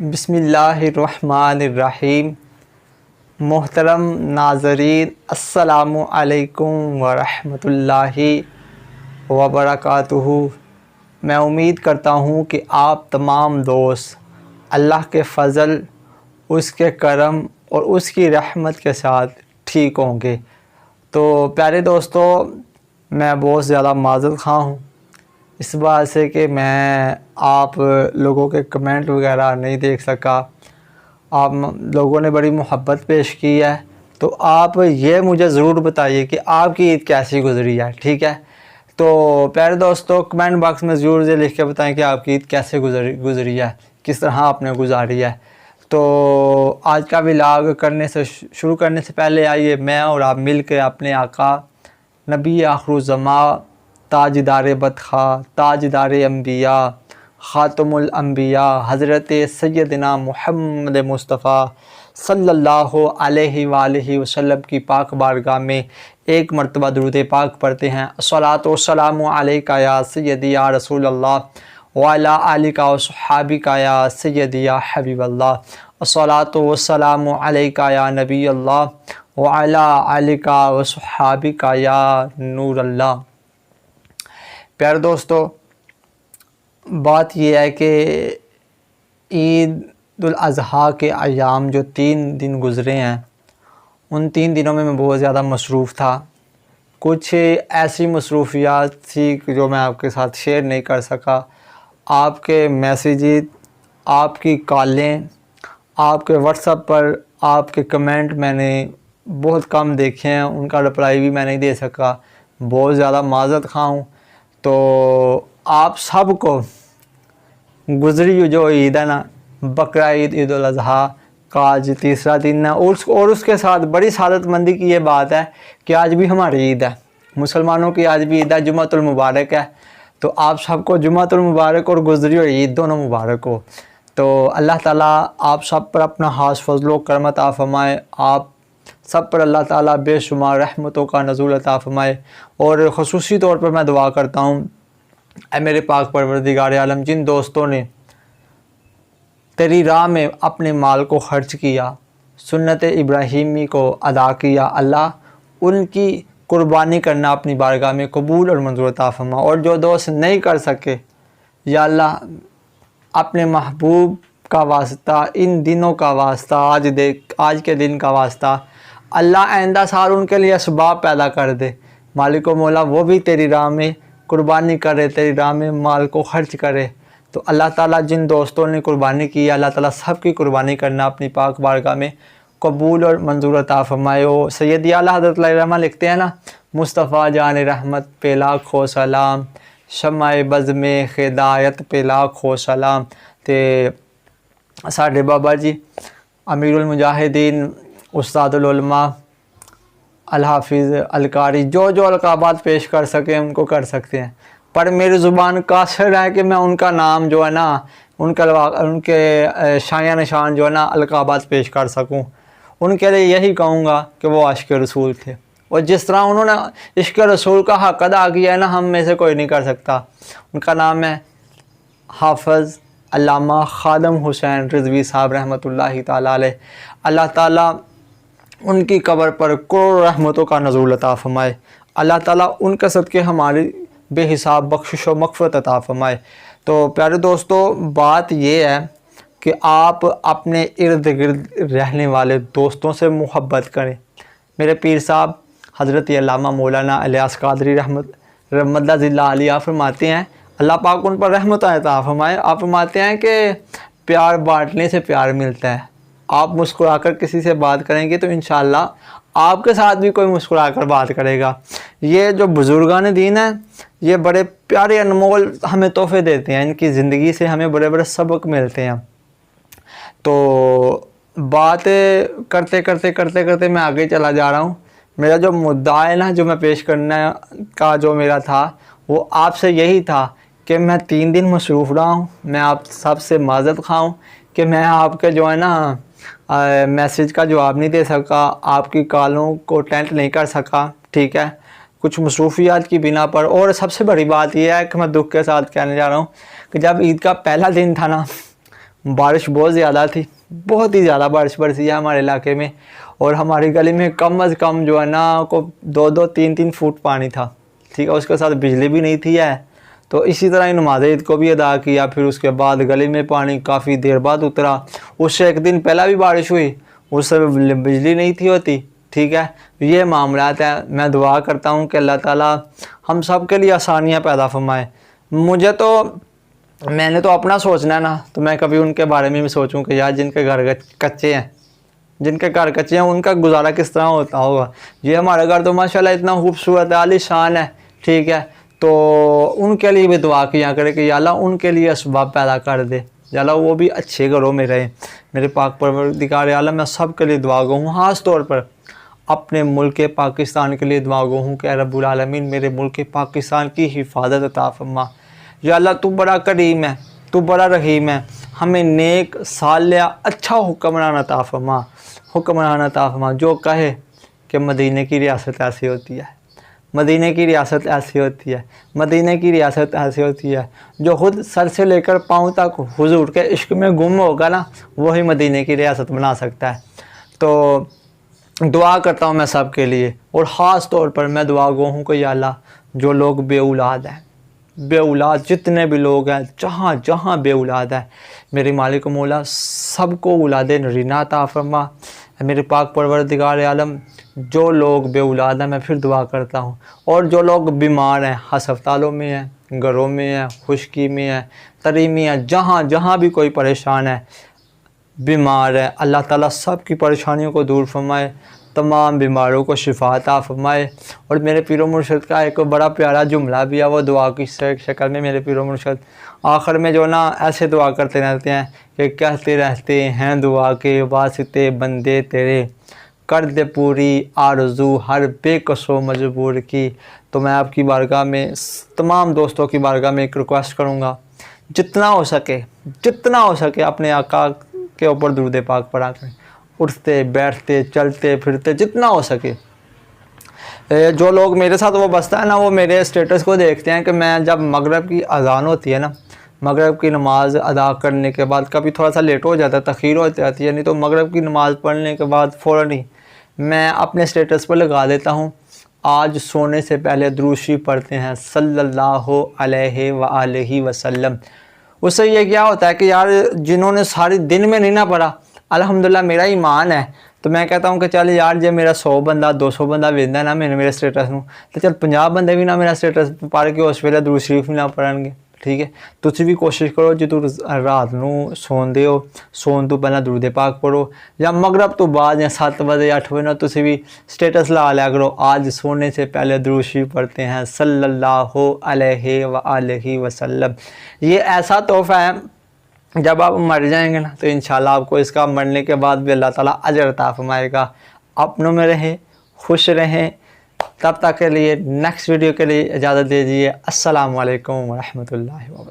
بسم اللہ الرحمن الرحیم۔ محترم ناظرین، السلام علیکم ورحمۃ اللہ وبرکاتہ۔ میں امید کرتا ہوں کہ آپ تمام دوست اللہ کے فضل، اس کے کرم اور اس کی رحمت کے ساتھ ٹھیک ہوں گے۔ تو پیارے دوستو، میں بہت زیادہ معذرت خواہ ہوں اس بات سے کہ میں آپ لوگوں کے کمنٹ وغیرہ نہیں دیکھ سکا۔ آپ لوگوں نے بڑی محبت پیش کی ہے، تو آپ یہ مجھے ضرور بتائیے کہ آپ کی عید کیسی گزری ہے، ٹھیک ہے؟ تو پیارے دوستو، کمنٹ باکس میں ضرور یہ لکھ کے بتائیں کہ آپ کی عید کیسے گزری ہے، کس طرح آپ نے گزاری ہے۔ تو آج کا ولاگ شروع کرنے سے پہلے آئیے میں اور آپ مل کے اپنے آقا نبی آخر الزماں، تاجدار بدخواہ، تاجدار انبیاء، خاتم الانبیاء حضرت سیدنا محمد مصطفیٰ صلی اللہ علیہ وآلہ وسلم کی پاک بارگاہ میں ایک مرتبہ درود پاک پڑھتے ہیں۔ الصلاۃ والسلام علیکہ یا سیدی یا رسول اللہ وعلی آلکہ وصحابکہ یا سیدی یا حبیب اللہ۔ الصلاۃ والسلام علیکہ یا نبی اللہ وعلی آلکہ وصحابکہ یا نور اللہ۔ پیارے دوستو، بات یہ ہے کہ عید الاضحیٰ کے ایام جو 3 دن گزرے ہیں، ان 3 دنوں میں بہت زیادہ مصروف تھا۔ کچھ ایسی مصروفیات تھی جو میں آپ کے ساتھ شیئر نہیں کر سکا۔ آپ کے میسیجز، آپ کی کالیں، آپ کے واٹس ایپ پر آپ کے کمنٹ میں نے بہت کم دیکھے ہیں، ان کا رپلائی بھی میں نہیں دے سکا، بہت زیادہ معذرت خواہ ہوں۔ تو آپ سب کو گزری جو عید ہے نا، بقرہ عید، عید الاضحیٰ کا آج تیسرا دن ہے، اور اس کے ساتھ بڑی سعادت مندی کی یہ بات ہے کہ آج بھی ہماری عید ہے، مسلمانوں کی آج بھی عید ہے، جمعۃ المبارک ہے۔ تو آپ سب کو جمعۃ المبارک اور گزری ہوئی عید دونوں مبارک ہو۔ تو اللہ تعالیٰ آپ سب پر اپنا خاص فضل و کرم عطا فرمائے، آپ سب پر اللہ تعالیٰ بے شمار رحمتوں کا نزول عطا فرمائے۔ اور خصوصی طور پر میں دعا کرتا ہوں، اے میرے پاک پروردگار عالم، جن دوستوں نے تیری راہ میں اپنے مال کو خرچ کیا، سنت ابراہیمی کو ادا کیا، اللہ ان کی قربانی کرنا اپنی بارگاہ میں قبول اور منظور عطا فرما۔ اور جو دوست نہیں کر سکے، یا اللہ اپنے محبوب کا واسطہ، ان دنوں کا واسطہ، آج کے دن کا واسطہ، اللہ آئندہ سال ان کے لیے اسباب پیدا کر دے۔ مالک و مولا وہ بھی تیری راہ میں قربانی کرے، تیری راہ میں مال کو خرچ کرے۔ تو اللہ تعالیٰ جن دوستوں نے قربانی کی ہے، اللہ تعالیٰ سب کی قربانی کرنا اپنی پاک بارگاہ میں قبول اور منظور عطا فرمائے۔ سیدی اعلیٰ حضرت علیہ الرحمہ لکھتے ہیں نا، مصطفیٰ جان رحمت پہ لاکھوں سلام، شمع بزم ہدایت پہ لاکھوں سلام۔ تے ساڈے بابا جی امیر المجاہدین، استاد العلماء، الحافظ، القاری، جو القابات پیش کر سکیں ان کو کر سکتے ہیں، پر میری زبان قاصر ہے کہ میں ان کا نام جو ہے نا، ان کے شایان نشان جو ہے نا القابات پیش کر سکوں۔ ان کے لیے یہی کہوں گا کہ وہ عاشق رسول تھے، اور جس طرح انہوں نے عشق رسول کا حق ادا کیا ہے نا، ہم میں سے کوئی نہیں کر سکتا۔ ان کا نام ہے حافظ علامہ خادم حسین رضوی صاحب رحمۃ اللہ تعالیٰ علیہ۔ اللہ تعالیٰ ان کی قبر پر کروڑ رحمتوں کا نزول عطا فرمائے۔ اللہ تعالیٰ ان کے صدقے ہماری بے حساب بخشش و مغفرت عطا فرمائے۔ تو پیارے دوستو، بات یہ ہے کہ آپ اپنے ارد گرد رہنے والے دوستوں سے محبت کریں۔ میرے پیر صاحب حضرت علامہ مولانا الیاس قادری رحمت اللہ ذلہ علیہ فرماتے ہیں، اللہ پاک ان پر رحمت عطا فرمائے، آپ فرماتے ہیں کہ پیار بانٹنے سے پیار ملتا ہے۔ آپ مسکرا کر کسی سے بات کریں گے تو انشاءاللہ آپ کے ساتھ بھی کوئی مسکرا کر بات کرے گا۔ یہ جو بزرگان دین ہیں، یہ بڑے پیارے انمول ہمیں تحفے دیتے ہیں، ان کی زندگی سے ہمیں بڑے بڑے سبق ملتے ہیں۔ تو بات کرتے میں آگے چلا جا رہا ہوں۔ میرا جو مدعا ہے نا، جو میں پیش کرنے کا جو میرا تھا، وہ آپ سے یہی تھا کہ میں 3 دن مصروف رہا ہوں۔ میں آپ سب سے معذرت خواہ ہوں کہ میں آپ کے جو ہے نا میسیج کا جواب نہیں دے سکا، آپ کی کالوں کو اٹینڈ نہیں کر سکا، ٹھیک ہے، کچھ مصروفیات کی بنا پر۔ اور سب سے بڑی بات یہ ہے کہ میں دکھ کے ساتھ کہنے جا رہا ہوں کہ جب عید کا پہلا دن تھا نا، بارش بہت زیادہ تھی، بہت ہی زیادہ بارش برسی ہے ہمارے علاقے میں، اور ہماری گلی میں کم از کم جو ہے نا کو 2-3 فٹ پانی تھا، ٹھیک ہے، اس کے ساتھ بجلی بھی نہیں تھی ہے۔ تو اسی طرح ہی نماز عید کو بھی ادا کیا، پھر اس کے بعد گلی میں پانی کافی دیر بعد اترا، اس سے ایک دن پہلا بھی بارش ہوئی، اس سے بجلی نہیں تھی ہوتی، ٹھیک ہے۔ یہ معاملات ہیں، میں دعا کرتا ہوں کہ اللہ تعالیٰ ہم سب کے لیے آسانیاں پیدا فرمائے۔ میں نے تو اپنا سوچنا ہے نا، تو میں کبھی ان کے بارے میں بھی سوچوں کہ یار جن کے گھر کچے ہیں، ان کا گزارا کس طرح ہوتا ہوگا۔ یہ ہمارا گھر تو ماشاءاللہ اتنا خوبصورت ہے، عالی شان ہے، ٹھیک ہے، تو ان کے لیے بھی دعا کیا کرے کہ یا اللہ ان کے لیے اسباب پیدا کر دے، یا اللہ وہ بھی اچھے گھروں میں رہیں۔ میرے پاک پروردگار عالم، میں سب کے لیے دعا گو ہوں، خاص طور پر اپنے ملک پاکستان کے لیے دعا گو ہوں کہ اے رب العالمین میرے ملک پاکستان کی حفاظت عطا فرما۔ یا اللہ تو بڑا کریم ہے، تو بڑا رحیم ہے، ہمیں نیک صالح اچھا حکمران عطا فرما، جو کہے کہ مدینے کی ریاست ایسی ہوتی ہے، مدینے کی ریاست ایسی ہوتی ہے، مدینے کی ریاست ایسی ہوتی ہے، جو خود سر سے لے کر پاؤں تک حضور کے عشق میں گم ہوگا نا، وہی مدینے کی ریاست بنا سکتا ہے۔ تو دعا کرتا ہوں میں سب کے لیے، اور خاص طور پر میں دعا گو ہوں کہ یا اللہ جو لوگ بے اولاد ہیں، بے اولاد جتنے بھی لوگ ہیں، جہاں جہاں بے اولاد ہے، میرے مالک مولا سب کو اولاد نرینہ عطا فرما۔ میرے پاک پروردگار عالم جو لوگ بے اولاد ہیں، میں پھر دعا کرتا ہوں، اور جو لوگ بیمار ہیں، ہسپتالوں میں ہیں، گھروں میں ہیں، خشکی میں ہیں، تری میں ہیں، جہاں جہاں بھی کوئی پریشان ہے، بیمار ہے، اللہ تعالیٰ سب کی پریشانیوں کو دور فرمائے، تمام بیماروں کو شفا عطا فرمائے۔ اور میرے پیر و مرشد کا ایک بڑا پیارا جملہ بھی ہے، وہ دعا کی شکل میں میرے پیر و مرشد آخر میں جو نا ایسے دعا کرتے رہتے ہیں کہ کہتے رہتے ہیں دعا کے واسطے بندے تیرے، کر دے پوری آرزو ہر بے کس و مجبور کی۔ تو میں آپ کی بارگاہ میں تمام دوستوں کی بارگاہ میں ایک ریکویسٹ کروں گا، جتنا ہو سکے اپنے آقا کے اوپر درود پاک پڑھا کریں، اٹھتے بیٹھتے چلتے پھرتے جتنا ہو سکے۔ جو لوگ میرے ساتھ وہ بستا ہے نا، وہ میرے اسٹیٹس کو دیکھتے ہیں کہ میں جب مغرب کی اذان ہوتی ہے نا، مغرب کی نماز ادا کرنے کے بعد کبھی تھوڑا سا لیٹ ہو جاتا ہے، تاخیر ہو جاتی ہے، نہیں تو مغرب کی نماز پڑھنے کے بعد فوراً ہی میں اپنے اسٹیٹس پر لگا دیتا ہوں، آج سونے سے پہلے درود شریف پڑھتے ہیں صلی اللہ علیہ وآلہ وسلم۔ اس سے یہ کیا ہوتا ہے کہ یار جنہوں نے ساری دن میں نہیں نہ پڑھا، الحمدللہ میرا ایمان ہے، تو میں کہتا ہوں کہ چل یار جے میرا 100 بندہ 200 بندہ ویندہ ہے نا میرے سٹیٹس نو، تو چل 50 بندے بھی نہ میرا سٹیٹس پڑھ کے اس ویلے درود شریف بھی نہ پڑھن گے، ٹھیک ہے۔ تسی بھی کوشش کرو جی تو رات نو سوندے ہو، سون تو پہلے درود پاک پڑھو، یا مغرب تو بعد یا 7 بجے 8 بجے تسی بھی سٹیٹس لا لیا کرو، آج سونے سے پہلے درود شریف پڑھتے ہیں صلی اللہ علیہ وآلہ وسلم۔ یہ ایسا تحفہ ہے، جب آپ مر جائیں گے نا تو انشاءاللہ آپ کو اس کا مرنے کے بعد بھی اللہ تعالیٰ اجر عطا فرمائے گا۔ اپنوں میں رہیں، خوش رہیں، تب تک کے لیے نیکسٹ ویڈیو کے لیے اجازت دیجیے۔ السلام علیکم ورحمۃ اللہ وبرکاتہ۔